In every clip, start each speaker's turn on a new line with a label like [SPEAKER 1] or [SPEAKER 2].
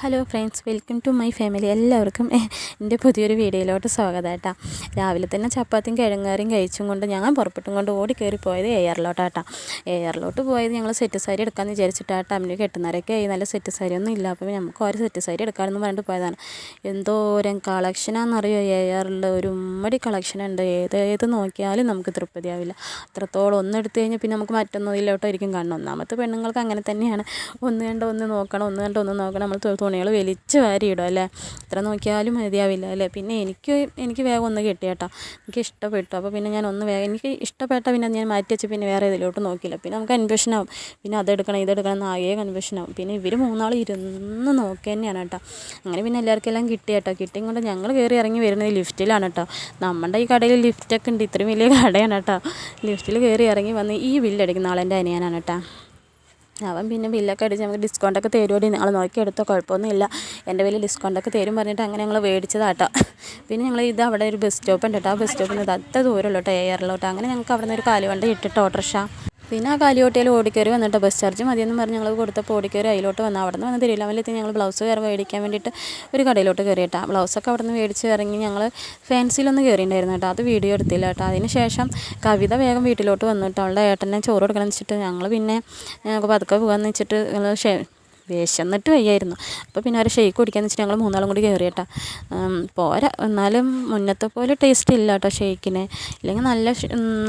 [SPEAKER 1] Hello friends, welcome to my family. എല്ലാവർക്കും എൻ്റെ പുതിയൊരു വീഡിയോയിലോട്ട് സ്വാഗതം കേട്ടോ. രാവിലെ തന്നെ ചപ്പാത്തിയും കിഴങ്ങാറിയും കഴിച്ചും കൊണ്ട് ഞാൻ പുറപ്പെട്ടും കൊണ്ട് ഓടി കയറി പോയത് എയറിലോട്ടാട്ടോ. എയറിലോട്ട് പോയത് ഞങ്ങൾ സെറ്റ് സാരി എടുക്കാമെന്ന് വിചാരിച്ചിട്ടാട്ടോ. അമ്മ കെട്ടുന്നവരൊക്കെ നല്ല സെറ്റ് സാരി ഒന്നും ഇല്ല, അപ്പോൾ നമുക്ക് ഒരു സെറ്റ് സാരി എടുക്കാമെന്ന് പറഞ്ഞിട്ട് പോയതാണ്. എന്തോരം കളക്ഷനാണെന്നറിയോ എയറിൽ, ഒരു ഉമ്മടി കളക്ഷൻ ഉണ്ട്. ഏത് നോക്കിയാലും നമുക്ക് തൃപ്തിയാവില്ല. അത്രത്തോളം ഒന്ന് എടുത്തു കഴിഞ്ഞാൽ പിന്നെ നമുക്ക് മറ്റൊന്നിലോട്ടായിരിക്കും കാണണം. ഒന്നാമത്തെ പെണ്ണുങ്ങൾക്ക് അങ്ങനെ തന്നെയാണ്, ഒന്ന് കണ്ട ഒന്ന് നോക്കണം, ഒന്ന് കണ്ട ഒന്ന് നോക്കണം. നമ്മൾ തുണികൾ വലിച്ച് വാരിയിടും അല്ലേ, എത്ര നോക്കിയാലും മതിയാവില്ല അല്ലേ. പിന്നെ എനിക്ക് വേഗം ഒന്ന് കിട്ടി കേട്ടോ, എനിക്ക് ഇഷ്ടപ്പെട്ടു. അപ്പോൾ പിന്നെ ഞാൻ ഒന്ന് വേഗം എനിക്ക് ഇഷ്ടപ്പെട്ട പിന്നെ ഞാൻ മാറ്റി വെച്ച് പിന്നെ വേറെ ഇതിലോട്ട് നോക്കിയില്ല. പിന്നെ നമുക്ക് കൺഫ്യൂഷനാവും, പിന്നെ അതെടുക്കണം ഇതെടുക്കണം എന്നാകെ കൺഫ്യൂഷനാവും. പിന്നെ ഇവർ മൂന്നാൾ ഇരുന്ന് നോക്കുക തന്നെയാണ് കേട്ടോ. അങ്ങനെ പിന്നെ എല്ലാവർക്കും എല്ലാം കിട്ടി കേട്ടോ. കിട്ടിയും കൊണ്ട് ഞങ്ങൾ കയറി ഇറങ്ങി വരുന്നത് ലിഫ്റ്റിലാണ് കേട്ടോ. നമ്മുടെ ഈ കടയിൽ ലിഫ്റ്റൊക്കെ ഉണ്ട്, ഇത്രയും വലിയ കടയാണ് കേട്ടോ. ലിഫ്റ്റിൽ കയറി ഇറങ്ങി വന്ന് ഈ ബില്ലടിക്കുന്ന ആളെൻ്റെ അനിയനാണ് കേട്ടോ. അവൻ പിന്നെ ബില്ലൊക്കെ അടിച്ച് നമുക്ക് ഡിസ്കൗണ്ടൊക്കെ തരുമോടി, നിങ്ങൾ നോക്കിയെടുത്തോ, കുഴപ്പമൊന്നുമില്ല, എൻ്റെ വലിയ ഡിസ്കൗണ്ടൊക്കെ തരും പറഞ്ഞിട്ട് അങ്ങനെ ഞങ്ങൾ മേടിച്ചതാട്ടോ. പിന്നെ ഞങ്ങൾ ഇത് അവിടെ ഒരു ബസ് സ്റ്റോപ്പ് ഉണ്ട് കേട്ടോ. ആ ബസ് സ്റ്റോപ്പിൽ നിന്ന് അത്ര ദൂരമുള്ളൂ എയറിലോട്ട്. അങ്ങനെ ഞങ്ങൾക്ക് അവിടെ നിന്ന് ഒരു കാലുവണ്ടി ഇട്ടിട്ട് ഓട്ടോറിക്ഷ, പിന്നെ ആ കാലിയോട്ടയിൽ ഓടിക്കയറി വന്നിട്ട് ബസ് ചാർജ് മതിയെന്ന് പറഞ്ഞ് ഞങ്ങൾ കൊടുത്തപ്പോൾ ഓടിക്കയറി അതിലോട്ട് വന്ന്. അവിടെ നിന്ന് വന്ന് തിരുവല്ലാമലയെത്തി ഞങ്ങൾ ബ്ലൗസ് കയറി മേടിക്കാൻ വേണ്ടിയിട്ട് ഒരു കടയിലോട്ട് കയറി കേട്ടോ. ബ്ലൗസൊക്കെ അവിടെ നിന്ന് മേടിച്ച് ഇറങ്ങി ഞങ്ങൾ ഫാൻസിയിലൊന്ന് കയറിയിട്ടുണ്ടായിരുന്നു കേട്ടോ. അത് വീഡിയോ എടുത്തില്ല കേട്ടോ. അതിന് ശേഷം കവിത വേഗം വീട്ടിലോട്ട് വന്നിട്ട് അവളുടെ ഏട്ടനെ ചോറ് കൊടുക്കണം എന്ന് വെച്ചിട്ട് ഞങ്ങൾ പിന്നെ ഞങ്ങൾക്ക് പതുക്കെ പോകാമെന്ന് വെച്ചിട്ട് വിശന്നിട്ട് വയ്യായിരുന്നു. അപ്പോൾ പിന്നെ ഒരു ഷെയ്ക്ക് കുടിക്കാമെന്ന് വെച്ചിട്ട് ഞങ്ങൾ മൂന്നാളും കൂടി കയറി കേട്ടോ. പോരാ, എന്നാലും മുന്നത്തെ പോലെ ടേസ്റ്റ് ഇല്ല കേട്ടോ ഷെയ്ക്കിന്. ഇല്ലെങ്കിൽ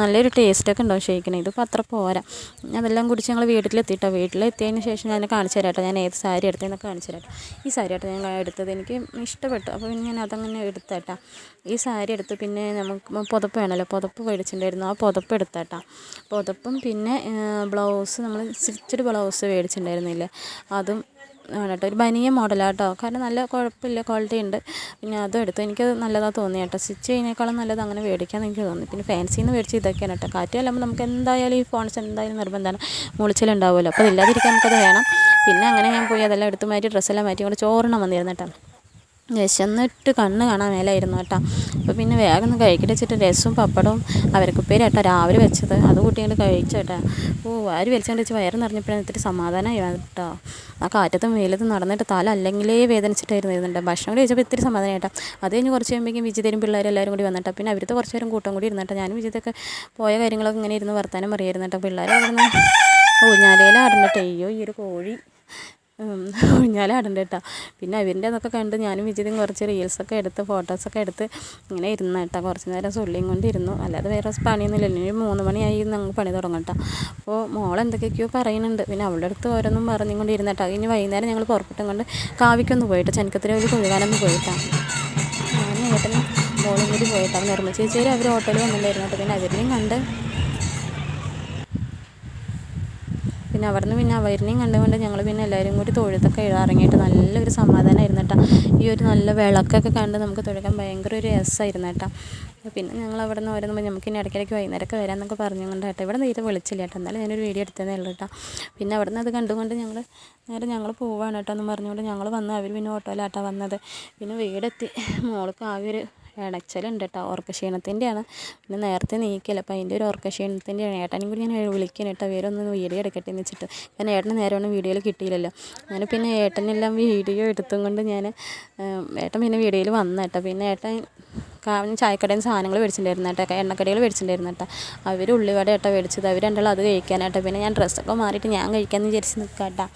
[SPEAKER 1] നല്ലൊരു ടേസ്റ്റൊക്കെ ഉണ്ടാവും ഷെയ്ക്കിന്. ഇതിപ്പോൾ അത്ര പോരാ. അതെല്ലാം കുടിച്ച് ഞങ്ങൾ വീട്ടിലെത്തിയിട്ടോ. വീട്ടിലെത്തിയതിന് ശേഷം ഞാൻ കാണിച്ചു തരാം കേട്ടോ, ഞാൻ ഏത് സാരി എടുത്തതെന്നൊക്കെ കാണിച്ചു തരാം കേട്ടോ. ഈ സാരി കേട്ടോ ഞാൻ എടുത്തത്, എനിക്ക് ഇഷ്ടപ്പെട്ടു. അപ്പോൾ പിന്നെ ഞാൻ അതങ്ങനെ എടുത്തേട്ടാ. ഈ സാരി എടുത്ത് പിന്നെ നമുക്ക് പുതപ്പ് വേണമല്ലോ, പുതപ്പ് മേടിച്ചിട്ടുണ്ടായിരുന്നു. ആ പുതപ്പ് എടുത്തേട്ടാ. പുതപ്പും പിന്നെ ബ്ലൗസ്, നമ്മൾ സ്റ്റിച്ചഡ് ബ്ലൗസ് മേടിച്ചിട്ടുണ്ടായിരുന്നില്ലേ, അതും ആണ് കേട്ടോ. ഒരു ബനിയ മോഡലാട്ടോ, കാരണം നല്ല കുഴപ്പമില്ല, ക്വാളിറ്റി ഉണ്ട്. പിന്നെ അതും എടുത്തു. എനിക്കത് നല്ലതാണ് തോന്നി കേട്ടോ. സ്റ്റിച്ച് ചെയ്യുന്നതിനേക്കാളും നല്ലത് അങ്ങനെ മേടിക്കാമെന്ന് എനിക്ക് തോന്നി. പിന്നെ ഫാൻസിയിൽ നിന്ന് മേടിച്ച് ഇതൊക്കെയാണ് കേട്ടോ. കാറ്റ് ചെല്ലുമ്പോൾ നമുക്ക് എന്തായാലും ഈ ഫോൺസ് എന്തായാലും നിർബന്ധമാണ്, മുളിച്ചിലുണ്ടാവുമല്ലോ. അപ്പോൾ അതില്ലാതിരിക്കാൻ നമുക്കത് വേണം. പിന്നെ അങ്ങനെ ഞാൻ പോയി അതെല്ലാം എടുത്ത് മാറ്റി ഡ്രസ്സെല്ലാം മാറ്റി കൊണ്ട് ചോറണം വന്നിരുന്നു കേട്ടോ. വിശന്നിട്ട് കണ്ണ് കാണാൻ മേലായിരുന്നു കേട്ടോ. അപ്പോൾ പിന്നെ വേഗം ഒന്ന് കഴിക്കട്ടെ വെച്ചിട്ട് രസവും പപ്പടവും അവർക്കുപ്പേരും കേട്ടോ രാവിലെ വെച്ചത്, അത് കൂട്ടിയിട്ട് കഴിച്ചു കേട്ടോ. വാരി വലിച്ചുകൊണ്ട് വെച്ച് വയറ് നിറഞ്ഞപ്പോഴാണ് ഇത്തിരി സമാധാനമായി കേട്ടോ. ആ കാറ്റത്തും വെയിലത്തും നടന്നിട്ട് തല അല്ലെങ്കിലേ വേദനിച്ചിട്ടായിരുന്നു ഇരുന്നുണ്ട്. ഭക്ഷണം കൂടി കഴിച്ചപ്പോൾ ഇത്തിരി സമാധാനം കേട്ടോ. അത് കഴിഞ്ഞ് കുറച്ച് കഴിയുമ്പോഴേക്കും വിജിതരും പിള്ളേരും എല്ലാവരും കൂടി വന്നിട്ടോ. പിന്നെ അവരത്തെ കുറച്ച് നേരം കൂട്ടം കൂടി ഇരുന്നിട്ടോ. ഞാനും വിജിതൊക്കെ പോയ കാര്യങ്ങളൊക്കെ ഇങ്ങനെ ഇരുന്ന് വർത്താനം പറയായിരുന്നു കേട്ടോ. പിള്ളേർ അവിടെ ഊഞ്ഞാലയിലാടുന്നിട്ട് അയ്യോ ഈ ഒരു കോഴി ഊഞ്ഞാലാടുന്നുണ്ട് കേട്ടോ. പിന്നെ അവരിൻ്റെ അതൊക്കെ കണ്ട് ഞാനും വിജിതും കുറച്ച് റീൽസൊക്കെ എടുത്ത് ഫോട്ടോസൊക്കെ എടുത്ത് ഇങ്ങനെ ഇരുന്ന് കേട്ടോ. കുറച്ച് നേരം സൊള്ളിയും കൊണ്ടിരുന്നു. അല്ലാതെ വേറെ പണിയൊന്നുമില്ല. ഇനി 3 മണിയായി ഞങ്ങൾ പണി തുടങ്ങും കേട്ടോ. അപ്പോൾ മോളെന്തൊക്കെയൊക്കെയോ പറയുന്നുണ്ട്. പിന്നെ അവളുടെ അടുത്ത് ഓരോന്നും പറഞ്ഞും കൊണ്ട് ഇരുന്ന് കേട്ടോ. ഇനി വൈകുന്നേരം ഞങ്ങൾ പുറപ്പെട്ടും കൊണ്ട് കാവിക്കൊന്ന് പോയിട്ട് ചെനക്കത്തിന് ഒരു കൊഴുകാനൊന്ന് പോയിട്ടാണ്. ഞാൻ ഏട്ടനും മോളും കൂടി പോയിട്ടാണ്. നിർമ്മ ചേച്ചിയിൽ അവർ ഹോട്ടലിൽ വന്നിട്ടുണ്ടായിരുന്നു കേട്ടോ. പിന്നെ അവരിനെയും കണ്ട് പിന്നെ അവരിനെയും കണ്ടുകൊണ്ട് ഞങ്ങൾ പിന്നെ എല്ലാവരും കൂടി തൊഴുത്തൊക്കെ ഇറങ്ങിയിട്ട് നല്ലൊരു സമാധാനമായിരുന്നു കേട്ടോ. ഈ ഒരു നല്ല വിളക്കൊക്കെ കണ്ട് നമുക്ക് തൊഴുകാൻ ഭയങ്കര ഒരു രസമായിരുന്നു കേട്ടോ. പിന്നെ ഞങ്ങൾ അവിടെ നിന്ന് ഓരോന്ന് നമുക്ക് ഇനി ഇടയ്ക്കിടയ്ക്ക് വൈകുന്നേരമൊക്കെ വരാമെന്നൊക്കെ പറഞ്ഞുകൊണ്ട് കേട്ടോ. ഇവിടെ തീരെ വിളിച്ചില്ല കേട്ടോ. എന്നാലും ഞാനൊരു വീഡിയോ എടുത്തതേ ഉള്ളൂ കേട്ടോ. പിന്നെ അവിടെ നിന്ന് അത് കണ്ടുകൊണ്ട് ഞങ്ങൾ പോവാണ് കേട്ടോ എന്ന് പറഞ്ഞുകൊണ്ട് ഞങ്ങൾ വന്ന് അവർ പിന്നെ ഓട്ടോയിലാട്ടോ വന്നത്. പിന്നെ വീടെത്തി. മോൾക്ക് ആകെ ഒരു ഇണച്ചലുണ്ട് കേട്ടോ. ഓർക്കക്ഷീണത്തിൻ്റെയാണ്. പിന്നെ നേരത്തെ നീക്കില്ല, അപ്പോൾ അതിൻ്റെ ഒരു ഓർക്കക്ഷീണത്തിൻ്റെയാണ്. ഏട്ടനും കൂടി ഞാൻ വിളിക്കണം കേട്ടോ, വേറൊന്ന് വീഡിയോ എടുക്കട്ടെ എന്ന് വെച്ചിട്ട്. കാരണം ഏട്ടന് നേരെ ഒന്നും വീഡിയോയിൽ കിട്ടിയില്ലല്ലോ. ഞാൻ പിന്നെ ഏട്ടനെല്ലാം വീഡിയോ എടുത്തും കൊണ്ട് ഏട്ടൻ പിന്നെ വീഡിയോയിൽ വന്ന കേട്ടോ. പിന്നെ ഏട്ടൻ ചായക്കടയിൽ നിന്ന് സാധനങ്ങൾ മേടിച്ചിട്ടുണ്ടായിരുന്നു കേട്ടോ, എണ്ണക്കടികൾ മേടിച്ചിട്ടുണ്ടായിരുന്നു കേട്ടോ. അവർ ഉള്ളിവട കേട്ടോ മേടിച്ചത്. അവർ രണ്ടാളും അത് കഴിക്കാനായിട്ടോ. പിന്നെ ഞാൻ ഡ്രസ്സൊക്കെ മാറിയിട്ട് ഞാൻ കഴിക്കാമെന്ന് വിചാരിച്ച് നിൽക്കാം കേട്ടോ.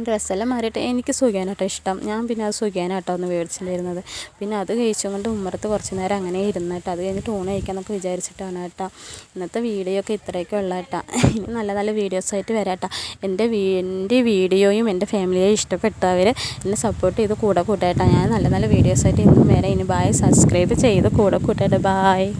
[SPEAKER 1] ഡ്രസ്സെല്ലാം മാറിയിട്ട് എനിക്ക് സുഖേനാട്ടോ ഇഷ്ടം. ഞാൻ പിന്നെ അത് സുഖേനാട്ടോ ഒന്ന് മേടിച്ചിട്ടുണ്ടായിരുന്നത്. പിന്നെ അത് കഴിച്ചുകൊണ്ട് ഉമ്മറത്ത് കുറച്ച് നേരം അങ്ങനെ ഇരുന്ന് കേട്ടോ. അത് കഴിഞ്ഞിട്ട് ഊണ് കഴിക്കാമെന്നൊക്കെ വിചാരിച്ചിട്ടാണ് കേട്ടോ. ഇന്നത്തെ വീഡിയോ ഒക്കെ ഇത്രയൊക്കെ ഉള്ള കേട്ടോ. ഇനി നല്ല നല്ല വീഡിയോസായിട്ട് വരാം കേട്ടോ. എൻ്റെ വീഡിയോയും എൻ്റെ ഫാമിലിയെയും ഇഷ്ടപ്പെട്ടവർ എന്നെ സപ്പോർട്ട് ചെയ്ത് കൂടെ കൂട്ടാട്ടോ. ഞാൻ നല്ല നല്ല വീഡിയോസായിട്ട് ഇന്നും വരാം. ഇനി ബായ്, സബ്സ്ക്രൈബ് ചെയ്ത് കൂടെ കൂട്ടാട്ടോ. ബായ്.